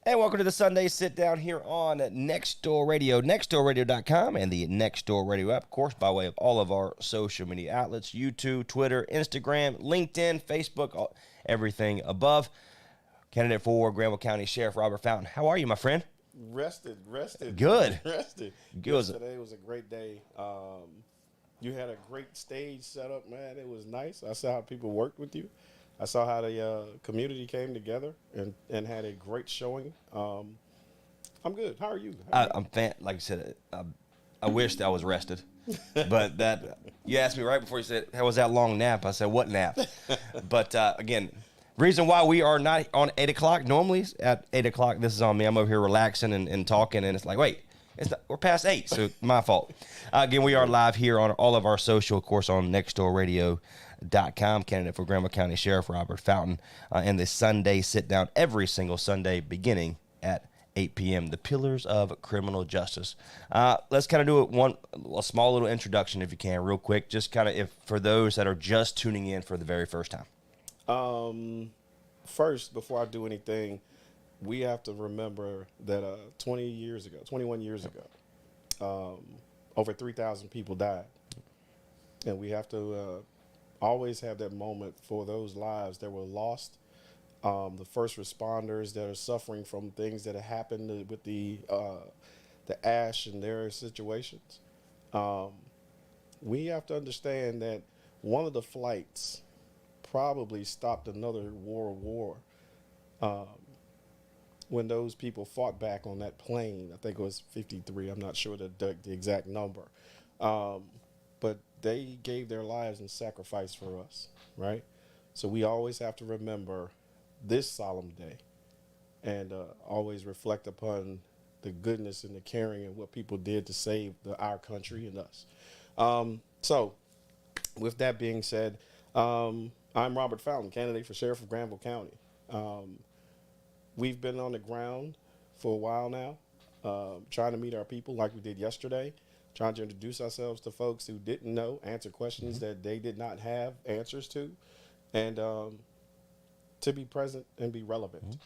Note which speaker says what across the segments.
Speaker 1: And welcome to the Sunday Sit Down here on Next Door Radio, nextdoorradio.com, and the Next Door Radio app, of course, by way of all of our social media outlets, YouTube, Twitter, Instagram, LinkedIn, Facebook, everything above. Candidate for Granville County Sheriff Robert Fountain. How are you, my friend?
Speaker 2: Rested.
Speaker 1: Good.
Speaker 2: Rested.
Speaker 1: Good.
Speaker 2: Today was a great day. You had a great stage set up, man. It was nice. I saw how people worked with you. I saw how the community came together and had a great showing. I'm good. How are you?
Speaker 1: Like I said, I wished I was rested. But that you asked me right before you said, how was that long nap? I said, what nap? But again, reason why we are not on 8 o'clock, normally at 8 o'clock, this is on me. I'm over here relaxing and talking, and it's like, wait, we're past 8, so my fault. Again, we are live here on all of our social, of course, on nextdoorradio.com. Candidate for Granville County Sheriff Robert Fountain, and the Sunday Sit Down every single Sunday beginning at 8 p.m. The Pillars of Criminal Justice. Let's kind of do a small little introduction, if you can, real quick, just kind of for those that are just tuning in for the very first time.
Speaker 2: First, before I do anything, we have to remember that 21 years ago, over 3,000 people died. And we have to always have that moment for those lives that were lost, the first responders that are suffering from things that have happened with the ash and their situations. We have to understand that one of the flights probably stopped another world war when those people fought back on that plane. I think it was 53. I'm not sure the exact number. But they gave their lives in sacrifice for us, right? So we always have to remember this solemn day and always reflect upon the goodness and the caring and what people did to save our country and us. So with that being said, I'm Robert Fountain, candidate for Sheriff of Granville County. We've been on the ground for a while now, trying to meet our people like we did yesterday, trying to introduce ourselves to folks who didn't know, answer questions that they did not have answers to, and to be present and be relevant.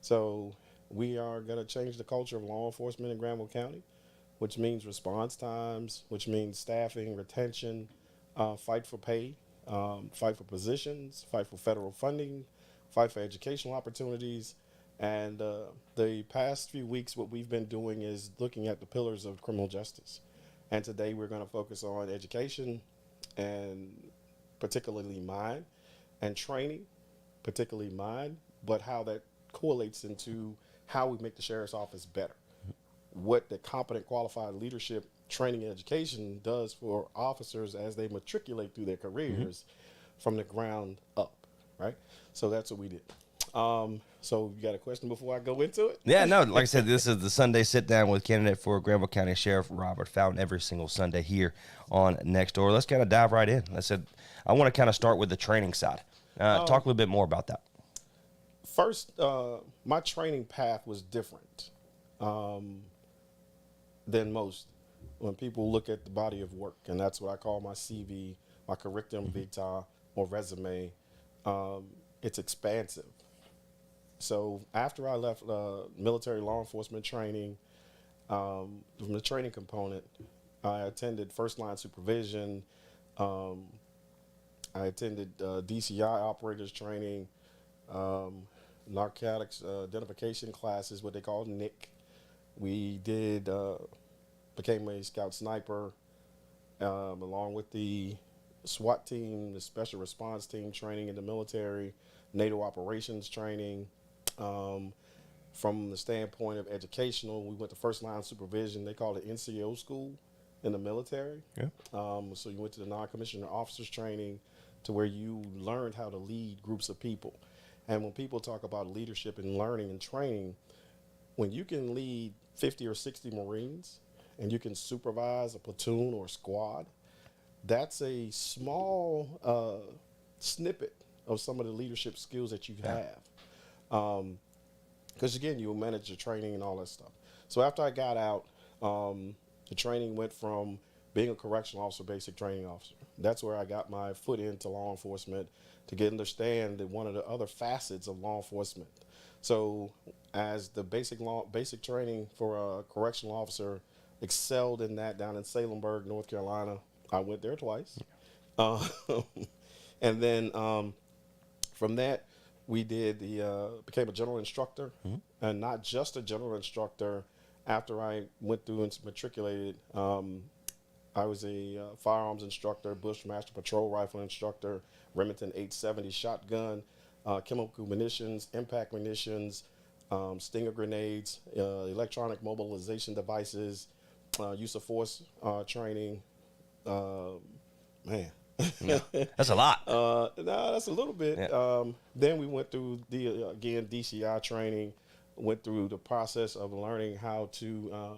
Speaker 2: So we are going to change the culture of law enforcement in Granville County, which means response times, which means staffing, retention, fight for pay, fight for positions, fight for federal funding, fight for educational opportunities. And the past few weeks, what we've been doing is looking at the pillars of criminal justice. And today we're going to focus on education, and particularly mine, and training, particularly mine, but how that correlates into how we make the sheriff's office better. What the competent, qualified leadership, training, and education does for officers as they matriculate through their careers from the ground up, right? So that's what we did. So you got a question before I go into it?
Speaker 1: Yeah, no, like I said, this is the Sunday Sit Down with candidate for Granville County Sheriff Robert Fountain every single Sunday here on Next Door. Let's kind of dive right in. I want to kind of start with the training side. Talk a little bit more about that.
Speaker 2: First, my training path was different than most when people look at the body of work, and that's what I call my CV, my curriculum vitae or resume. It's expansive. So after I left military law enforcement training, from the training component, I attended first line supervision. I attended DCI operators training, narcotics identification classes, what they call NIC. We did, became a scout sniper, along with the SWAT team, the special response team training in the military, NATO operations training. From the standpoint of educational, we went to first line supervision. They call it NCO school in the military.
Speaker 1: Yeah.
Speaker 2: So you went to the non-commissioned officers training to where you learned how to lead groups of people. And when people talk about leadership and learning and training, when you can lead 50 or 60 Marines and you can supervise a platoon or a squad, that's a small snippet of some of the leadership skills that you have. Because again, you manage your training and all that stuff. So after I got out, the training went from being a correctional officer, basic training officer. That's where I got my foot into law enforcement to understand that one of the other facets of law enforcement. So as the basic training for a correctional officer, excelled in that down in Salemburg, North Carolina. I went there twice. Uh, and then from that, we did became a general instructor, and not just a general instructor. After I went through and matriculated, I was a firearms instructor, Bushmaster patrol rifle instructor, Remington 870 shotgun, chemical munitions, impact munitions, stinger grenades, electronic mobilization devices, use of force training. Man,
Speaker 1: Yeah. That's a lot.
Speaker 2: no, that's a little bit.
Speaker 1: Yeah.
Speaker 2: Then we went through again DCI training, went through the process of learning how to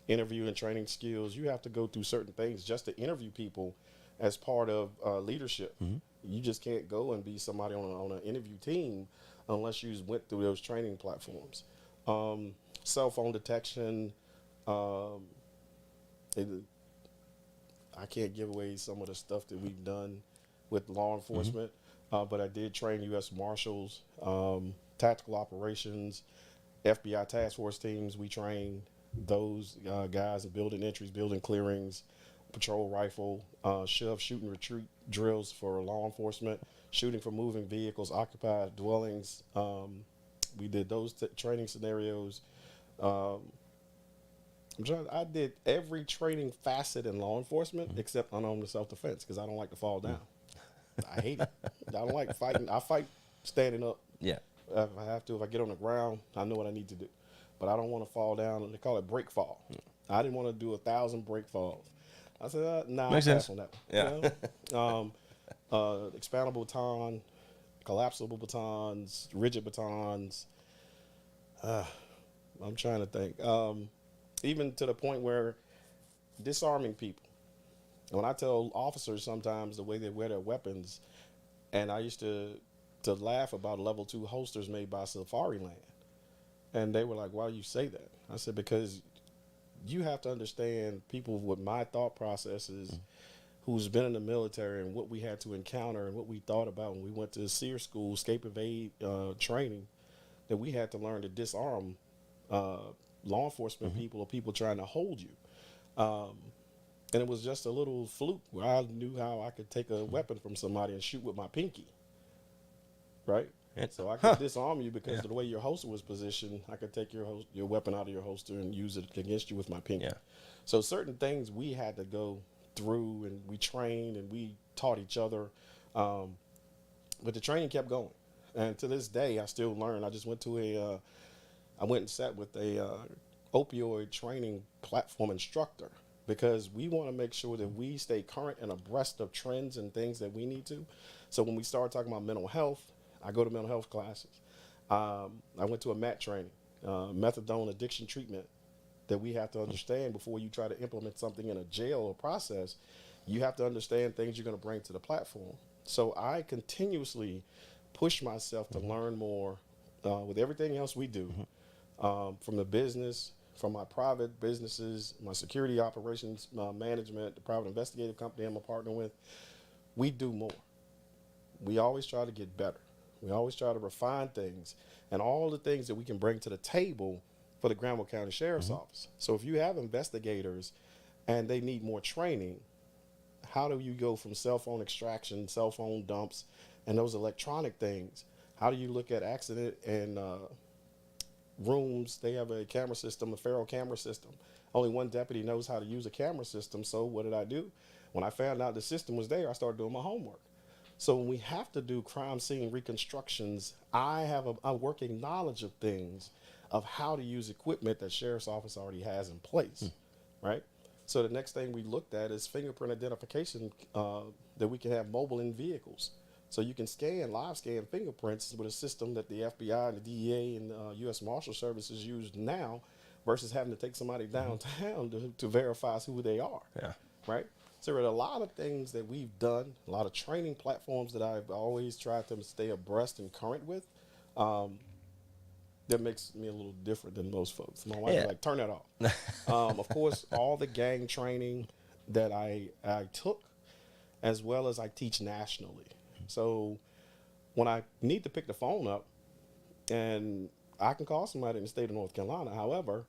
Speaker 2: interview and training skills. You have to go through certain things just to interview people as part of leadership. You just can't go and be somebody on an interview team unless you went through those training platforms. Cell phone detection. I can't give away some of the stuff that we've done with law enforcement, but I did train U.S. Marshals, tactical operations, FBI task force teams. We trained those guys in building entries, building clearings, patrol rifle, shove, shoot, and retreat drills for law enforcement, shooting for moving vehicles, occupied dwellings. We did those training scenarios. I did every training facet in law enforcement except unarmed self-defense because I don't like to fall down. I hate it. I don't like fighting. I fight standing up.
Speaker 1: Yeah.
Speaker 2: If I have to, if I get on the ground, I know what I need to do. But I don't want to fall down. They call it break fall. I didn't want to do 1,000 break falls. I said, nah, I'll pass on that one.
Speaker 1: Yeah.
Speaker 2: You know? Expandable baton, collapsible batons, rigid batons. I'm trying to think. Even to the point where disarming people. When I tell officers sometimes the way they wear their weapons, and I used to laugh about level 2 holsters made by Safariland. And they were like, why do you say that? I said, because you have to understand people with my thought processes who's been in the military and what we had to encounter and what we thought about when we went to SEER school, escape evade training, that we had to learn to disarm law enforcement people or people trying to hold you. And it was just a little fluke where I knew how I could take a weapon from somebody and shoot with my pinky. Right? So I could disarm you because of the way your holster was positioned. I could take your weapon out of your holster and use it against you with my pinky.
Speaker 1: Yeah.
Speaker 2: So certain things we had to go through, and we trained and we taught each other. But the training kept going. And to this day, I still learn. I just went to I went and sat with a opioid training platform instructor because we want to make sure that we stay current and abreast of trends and things that we need to. So when we start talking about mental health, I go to mental health classes. I went to a MAT training, methadone addiction treatment, that we have to understand before you try to implement something in a jail or process. You have to understand things you're going to bring to the platform. So I continuously push myself to learn more with everything else we do, from the business, from my private businesses, my security operations management, the private investigative company I'm a partner with. We do more. We always try to get better. We always try to refine things and all the things that we can bring to the table for the Granville County Sheriff's Office. So if you have investigators and they need more training, how do you go from cell phone extraction, cell phone dumps, and those electronic things? How do you look at accident and rooms? They have a camera system, a Faro camera system. Only one deputy knows how to use a camera system. So what did I do? When I found out the system was there, I started doing my homework. So when we have to do crime scene reconstructions, I have a working knowledge of things, of how to use equipment that Sheriff's Office already has in place, right? So the next thing we looked at is fingerprint identification, that we can have mobile in vehicles. So you can live scan fingerprints with a system that the FBI and the DEA and U.S. Marshal Services use now versus having to take somebody downtown to verify who they are, right? So there are a lot of things that we've done, a lot of training platforms that I've always tried to stay abreast and current with. That makes me a little different than most folks. My wife is like, turn that off. Of course, all the gang training that I took, as well as I teach nationally. So when I need to pick the phone up And I can call somebody in the state of North Carolina. However,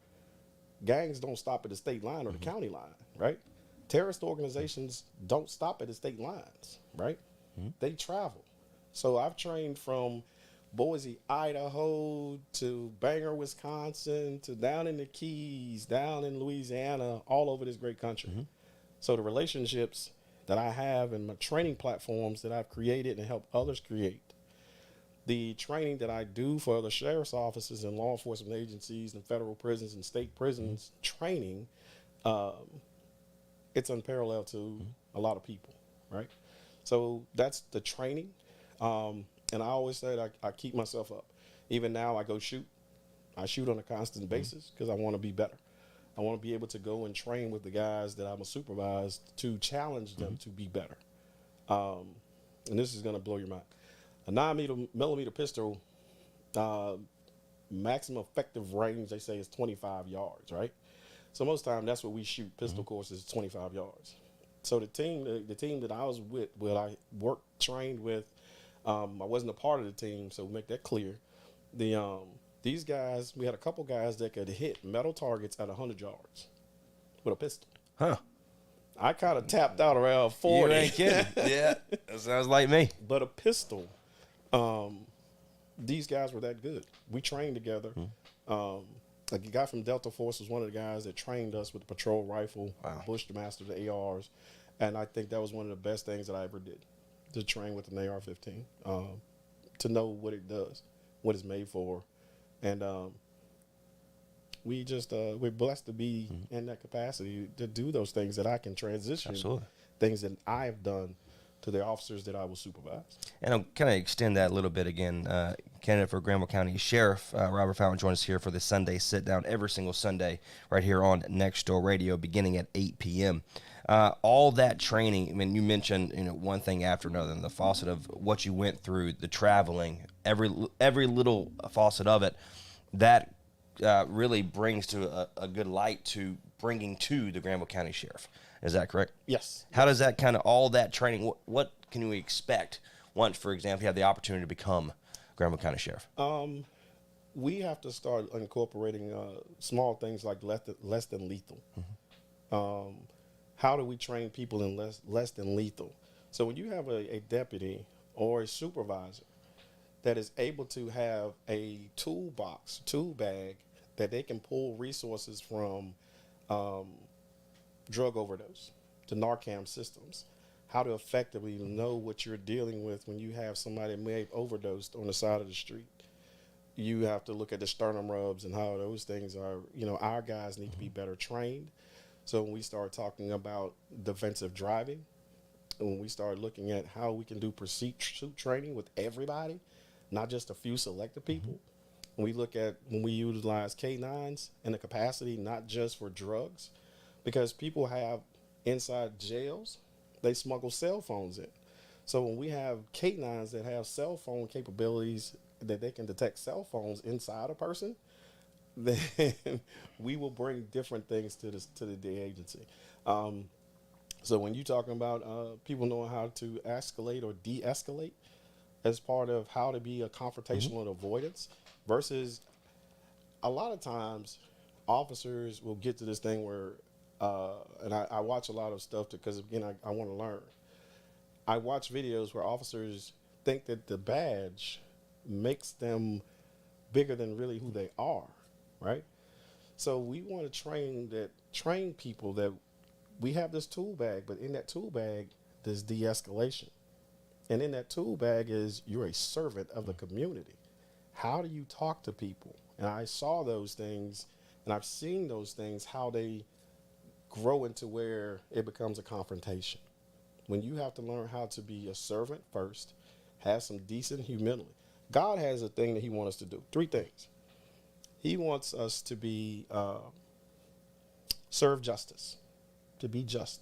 Speaker 2: gangs don't stop at the state line or the county line, right? Terrorist organizations don't stop at the state lines, right? They travel. So I've trained from Boise, Idaho to Bangor, Wisconsin to down in the Keys, down in Louisiana, all over this great country. So the relationships that I have and my training platforms that I've created and help others create, the training that I do for other sheriff's offices and law enforcement agencies and federal prisons and state prisons training, it's unparalleled to a lot of people, right? So that's the training. And I always say that I keep myself up. Even now I go shoot. I shoot on a constant basis because I want to be better. I want to be able to go and train with the guys that I'm a supervise to challenge them to be better. And this is going to blow your mind. A 9mm pistol, maximum effective range, they say, is 25 yards, right? So most time that's what we shoot pistol courses, 25 yards. So the team that I was with, I trained with, I wasn't a part of the team, so make that clear. These guys, we had a couple guys that could hit metal targets at 100 yards with a pistol.
Speaker 1: Huh.
Speaker 2: I kind of tapped out around 40.
Speaker 1: You ain't kidding. Yeah, that sounds like me.
Speaker 2: But a pistol, these guys were that good. We trained together. Like a guy from Delta Force was one of the guys that trained us with the patrol rifle, Bushmaster, the ARs. And I think that was one of the best things that I ever did, to train with an AR-15, to know what it does, what it's made for. And we're blessed to be in that capacity to do those things that I can transition, things that I've done to the officers that I will supervise. And
Speaker 1: I'll kind of extend that a little bit again. Candidate for Granville County Sheriff Robert Fountain joins us here for the Sunday sit down every single Sunday right here on Next Door Radio beginning at 8 p.m. All that training, I mean, you mentioned, one thing after another, and the faucet of what you went through, the traveling, every little faucet of it, that really brings to a good light to bringing to the Granville County Sheriff. Is that correct?
Speaker 2: Yes.
Speaker 1: How does that kind of, all that training, what can we expect once, for example, you have the opportunity to become Granville County Sheriff?
Speaker 2: We have to start incorporating small things like less than lethal. How do we train people in less than lethal? So when you have a deputy or a supervisor that is able to have a tool bag that they can pull resources from, drug overdose to Narcan systems, how to effectively know what you're dealing with when you have somebody that may have overdosed on the side of the street. You have to look at the sternum rubs and how those things are, our guys need to be better trained. So when we start talking about defensive driving, and when we start looking at how we can do pursuit training with everybody, not just a few selected people, when we look at when we utilize K9s in the capacity, not just for drugs, because people have inside jails, they smuggle cell phones in. So when we have K9s that have cell phone capabilities that they can detect cell phones inside a person, then we will bring different things to the agency. So when you're talking about people knowing how to escalate or de-escalate as part of how to be a confrontational avoidance versus a lot of times officers will get to this thing where, and I watch a lot of stuff because, again, I want to learn. I watch videos where officers think that the badge makes them bigger than really who they are, right? So we want to train people that we have this tool bag, but in that tool bag, there's de-escalation. And in that tool bag is you're a servant of the community. How do you talk to people? And I saw those things, and I've seen those things, how they grow into where it becomes a confrontation. When you have to learn how to be a servant first, have some decent humility. God has a thing that he wants us to do. 3 things. He wants us to be serve justice, to be just.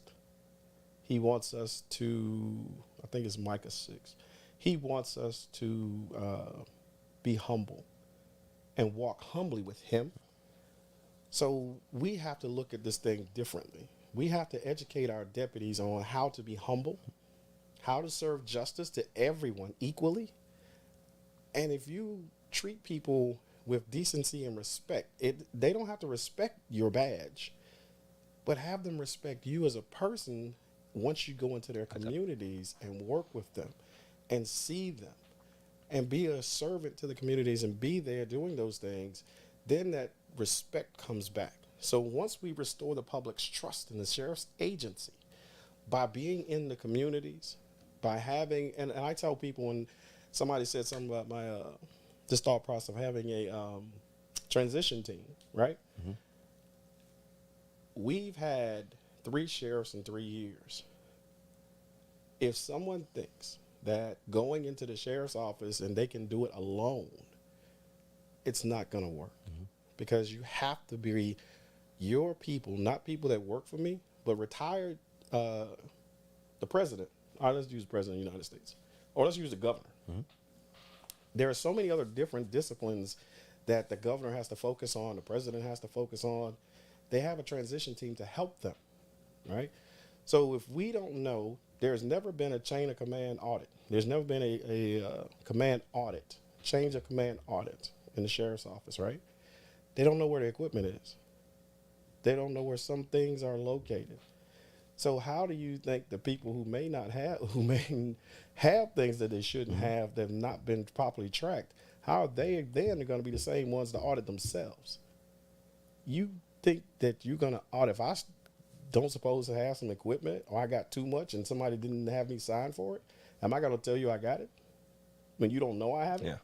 Speaker 2: He wants us to, I think it's Micah 6. He wants us to be humble and walk humbly with him. So we have to look at this thing differently. We have to educate our deputies on how to be humble, how to serve justice to everyone equally. And if you treat people with decency and respect. They don't have to respect your badge, but have them respect you as a person once you go into their communities and work with them and see them and be a servant to the communities and be there doing those things, then that respect comes back. So once we restore the public's trust in the sheriff's agency by being in the communities, by having, and I tell people when somebody said something about my, this thought process of having a transition team, right?
Speaker 1: Mm-hmm.
Speaker 2: We've had 3 sheriffs in 3 years. If someone thinks that going into the sheriff's office and they can do it alone, it's not going to work. Mm-hmm. Because you have to be your people, not people that work for me, but retired, the president. All right, let's use the president of the United States. Or let's use the governor. Mm-hmm. There are so many other different disciplines that the governor has to focus on, the president has to focus on. They have a transition team to help them, right? So if we don't know, there's never been a chain of command audit. There's never been a command audit, change of command audit in the sheriff's office, right? They don't know where the equipment is. They don't know where some things are located. So how do you think the people who may have things that they shouldn't mm-hmm. have, that have not been properly tracked, how are they then going to be the same ones to audit themselves? You think that you're going to audit, if I don't suppose to have some equipment, or I got too much and somebody didn't have me sign for it, am I going to tell you I got it when you don't know I have it?
Speaker 1: Yeah.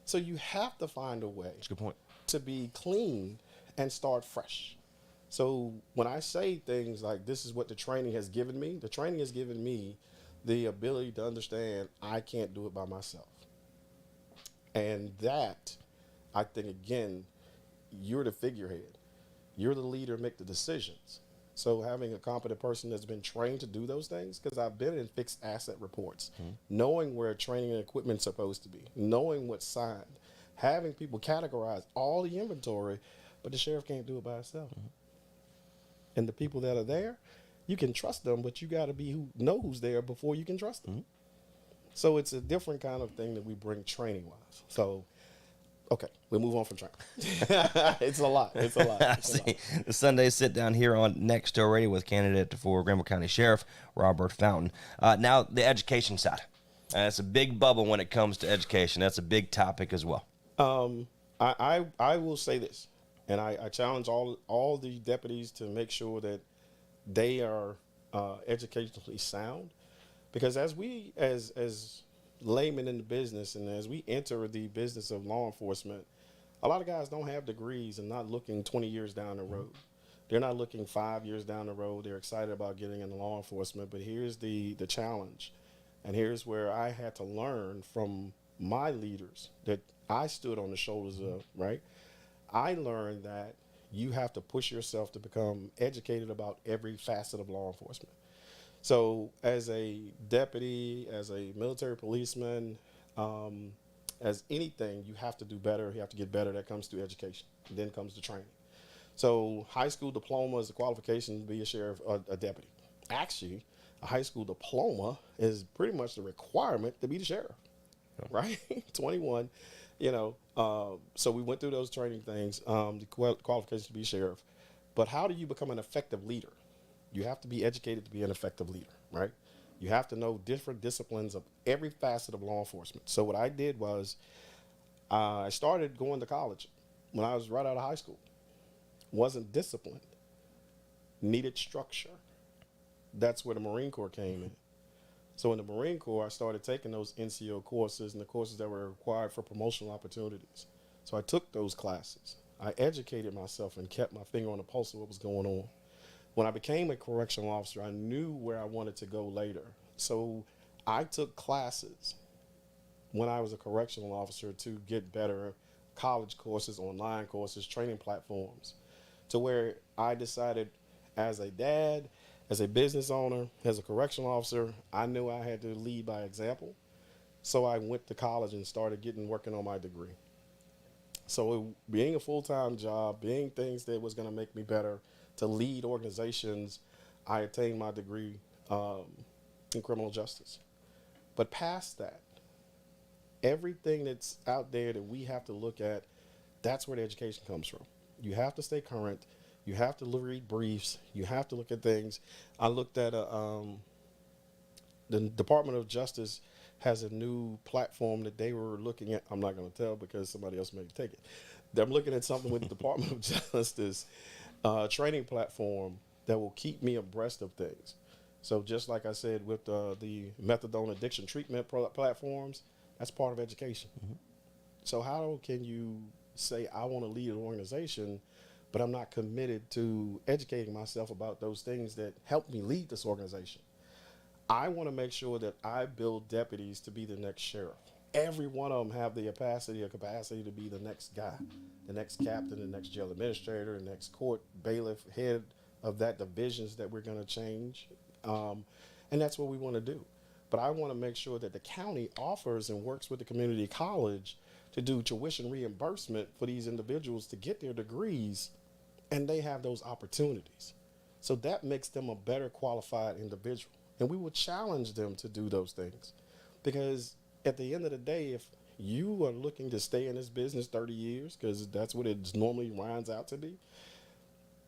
Speaker 2: So you have to find a way.
Speaker 1: That's a good point.
Speaker 2: To be clean and start fresh. So when I say things like this is what the training has given me, the training has given me the ability to understand I can't do it by myself. And that, I think, again, you're the figurehead. You're the leader, make the decisions. So having a competent person that's been trained to do those things, because I've been in fixed asset reports, mm-hmm. knowing where training and equipment's supposed to be, knowing what's signed, having people categorize all the inventory, but the sheriff can't do it by himself. Mm-hmm. And the people that are there, you can trust them, but you got to know who's there before you can trust them. Mm-hmm. So it's a different kind of thing that we bring training-wise. So, okay, we'll move on from training. It's a lot. It's a lot. It's a lot.
Speaker 1: The Sunday sit down here on Next Door Radio with candidate for Granville County Sheriff Robert Fountain. Now, the education side. It's a big bubble when it comes to education. That's a big topic as well.
Speaker 2: I will say this. And I challenge all the deputies to make sure that they are educationally sound, because as we as laymen in the business and as we enter the business of law enforcement, a lot of guys don't have degrees and not looking 20 years down the road. They're not looking 5 years down the road. They're excited about getting into law enforcement, but here's the challenge, and here's where I had to learn from my leaders that I stood on the shoulders of, right? I learned that you have to push yourself to become educated about every facet of law enforcement. So as a deputy, as a military policeman, as anything, you have to do better. You have to get better. That comes through education. And then comes the training. So high school diploma is a qualification to be a sheriff or a deputy. Actually, a high school diploma is pretty much the requirement to be the sheriff, right? 21. So we went through those training things, the qualifications to be sheriff. But how do you become an effective leader? You have to be educated to be an effective leader, right? You have to know different disciplines of every facet of law enforcement. So what I did was I started going to college when I was right out of high school. Wasn't disciplined, needed structure. That's where the Marine Corps came in. So in the Marine Corps, I started taking those NCO courses and the courses that were required for promotional opportunities. So I took those classes. I educated myself and kept my finger on the pulse of what was going on. When I became a correctional officer, I knew where I wanted to go later. So I took classes when I was a correctional officer to get better, college courses, online courses, training platforms, to where I decided as a dad, as a business owner, as a correctional officer, I knew I had to lead by example. So I went to college and started working on my degree. So being a full-time job, being things that was going to make me better, to lead organizations, I attained my degree in criminal justice. But past that, Everything that's out there that we have to look at, that's where the education comes from. You have to stay current. You have to read briefs. You have to look at things. I looked at the Department of Justice has a new platform that they were looking at. I'm not going to tell because somebody else may take it. I'm looking at something with the Department of Justice training platform that will keep me abreast of things. So just like I said with the methadone addiction treatment platforms, that's part of education. Mm-hmm. So how can you say I want to lead an organization, but I'm not committed to educating myself about those things that help me lead this organization? I want to make sure that I build deputies to be the next sheriff. Every one of them have the capacity to be the next guy, the next captain, the next jail administrator, the next court bailiff, head of that divisions that we're going to change. And that's what we want to do. But I want to make sure that the county offers and works with the community college to do tuition reimbursement for these individuals to get their degrees, and they have those opportunities. So that makes them a better qualified individual. And we will challenge them to do those things. Because at the end of the day, if you are looking to stay in this business 30 years, because that's what it normally winds out to be,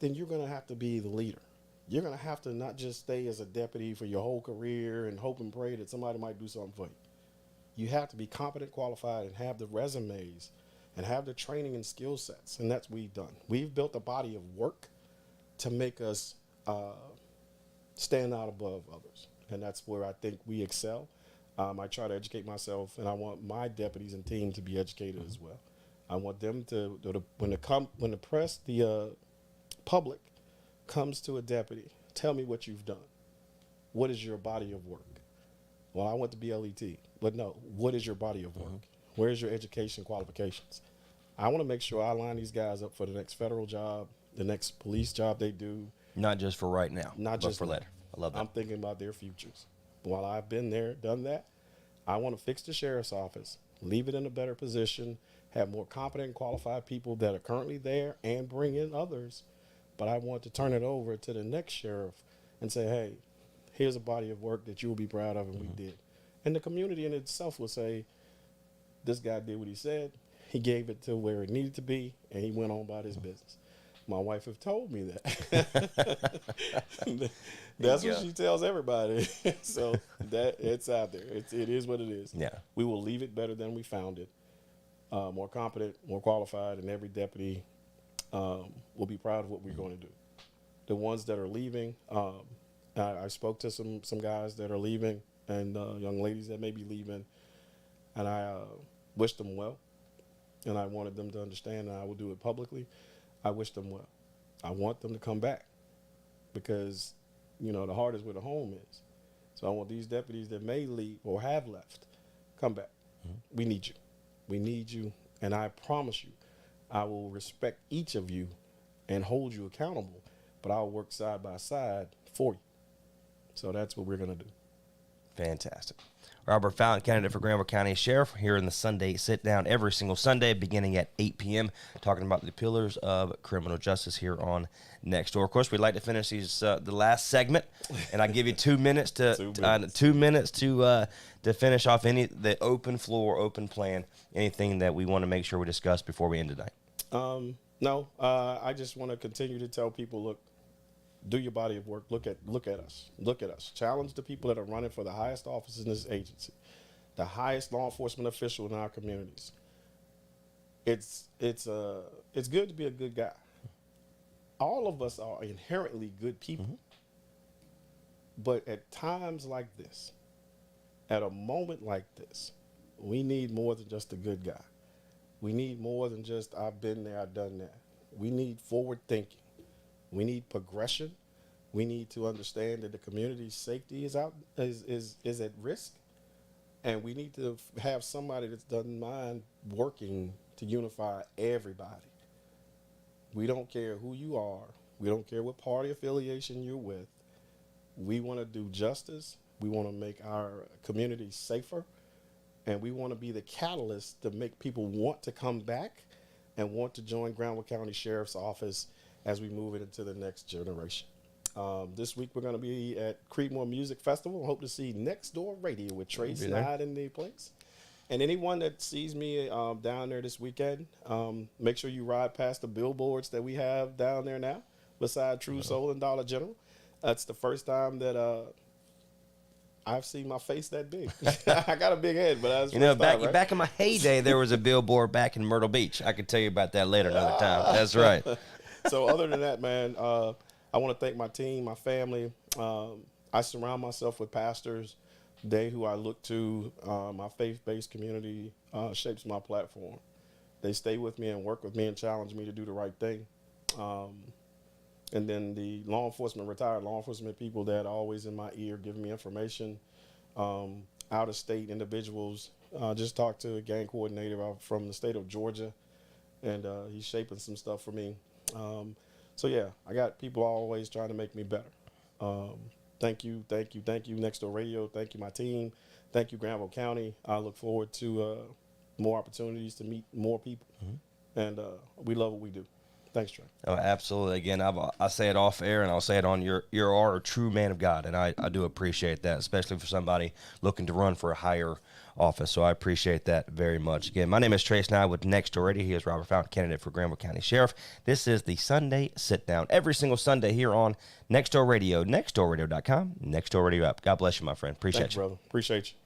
Speaker 2: then you're going to have to be the leader. You're going to have to not just stay as a deputy for your whole career and hope and pray that somebody might do something for you. You have to be competent, qualified, and have the resumes and have the training and skill sets. And that's what we've done. We've built a body of work to make us stand out above others. And that's where I think we excel. I try to educate myself, and I want my deputies and team to be educated as well. I want them to, when the press, the public comes to a deputy, tell me what you've done. What is your body of work? Well, I went to BLET, but no, what is your body of work? Where's your education qualifications? I want to make sure I line these guys up for the next federal job, the next police job they do.
Speaker 1: Not just for right now,
Speaker 2: not
Speaker 1: but
Speaker 2: just
Speaker 1: for later. I love that.
Speaker 2: I'm thinking about their futures. While I've been there, done that, I want to fix the sheriff's office, leave it in a better position, have more competent, qualified people that are currently there, and bring in others. But I want to turn it over to the next sheriff and say, hey, here's a body of work that you will be proud of, and we did. And the community in itself will say, this guy did what he said. He gave it to where it needed to be, and he went on about his business. My wife have told me that. That's what she tells everybody. So that it's out there. It is what it is.
Speaker 1: Yeah.
Speaker 2: We will leave it better than we found it. More competent, more qualified, and every deputy will be proud of what we're going to do. The ones that are leaving, I spoke to some guys that are leaving and young ladies that may be leaving, and I wished them well, and I wanted them to understand, and I will do it publicly. I wish them well. I want them to come back because, the heart is where the home is. So I want these deputies that may leave or have left, come back. Mm-hmm. We need you. We need you, and I promise you, I will respect each of you and hold you accountable, but I'll work side by side for you. So that's what we're going to do.
Speaker 1: Fantastic. Robert Fountain, candidate for Granville County Sheriff, here in the Sunday Sit Down every single Sunday beginning at 8 p.m., talking about the pillars of criminal justice here on Next Door. Of course, we'd like to finish these the last segment, and I give you 2 minutes to 2 minutes to finish off the open floor, open plan, anything that we want to make sure we discuss before we end tonight.
Speaker 2: No, I just want to continue to tell people, look, do your body of work. Look at us. Look at us. Challenge the people that are running for the highest office in this agency, the highest law enforcement official in our communities. It's good to be a good guy. All of us are inherently good people. Mm-hmm. But at times like this, at a moment like this, we need more than just a good guy. We need more than just I've been there, I've done that. We need forward thinking. We need progression. We need to understand that the community's safety is at risk, and we need to have somebody that doesn't mind working to unify everybody. We don't care who you are. We don't care what party affiliation you're with. We want to do justice. We want to make our community safer, and we want to be the catalyst to make people want to come back and want to join Granville County Sheriff's Office as we move it into the next generation. This week we're going to be at Creedmoor Music Festival. Hope to see Next Door Radio with Trey Snide in the place. And anyone that sees me down there this weekend, make sure you ride past the billboards that we have down there now, beside True Soul and Dollar General. That's the first time that I've seen my face that big. I got a big head, but that's
Speaker 1: back in my heyday, there was a billboard back in Myrtle Beach. I could tell you about that later another time. That's right.
Speaker 2: So other than that, man, I want to thank my team, my family. I surround myself with pastors. They who I look to, my faith-based community shapes my platform. They stay with me and work with me and challenge me to do the right thing. And then the retired law enforcement people that are always in my ear giving me information. Out-of-state individuals. Just talked to a gang coordinator from the state of Georgia, and he's shaping some stuff for me. So, yeah, I got people always trying to make me better. Thank you, Next Door Radio. Thank you, my team. Thank you, Granville County. I look forward to more opportunities to meet more people, and we love what we do. Thanks, Trey.
Speaker 1: Oh, absolutely. Again, I say it off air, and I'll say it on you are a true man of God, and I do appreciate that, especially for somebody looking to run for a higher office. So I appreciate that very much. Again, my name is Trace Nye with Next Door Radio. He is Robert Fountain, candidate for Granville County Sheriff. This is the Sunday Sit Down, every single Sunday here on Next Door Radio, nextdoorradio.com, Next Door Radio app. God bless you, my friend. Appreciate you.
Speaker 2: Brother. Appreciate you.